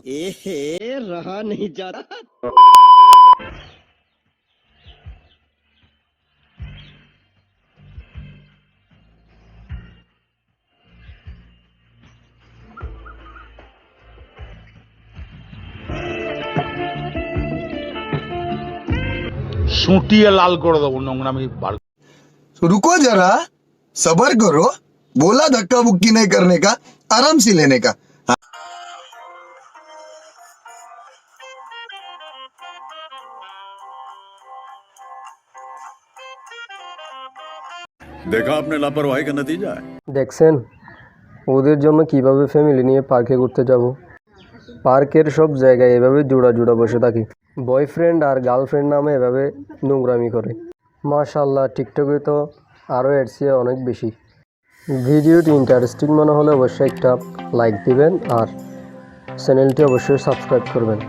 ए रहा नहीं जाता। সুটিয়ে লাল করে দেবো নোংরামি বার। रुको जरा, सबर करो। बोला धक्का बुक्की नहीं करने का, आराम से लेने का। देखा आपने लापरवाही का नतीजा है। দেখছেন ওদের জন্য কিভাবে ফ্যামিলি নিয়ে পার্কে ঘুরতে যাব। পার্কের সব জায়গায় এভাবে জোড়া জোড়া বসে থাকি, বয়ফ্রেন্ড আর গার্লফ্রেন্ড নামে এভাবে নোংরামি করে। মাশাআল্লাহ, টিকটকে তো আরও এর চেয়ে অনেক বেশি। ভিডিওটি ইন্টারেস্টিং মনে হলে অবশ্যই একটা লাইক দিবেন আর চ্যানেলটি অবশ্যই সাবস্ক্রাইব করবেন।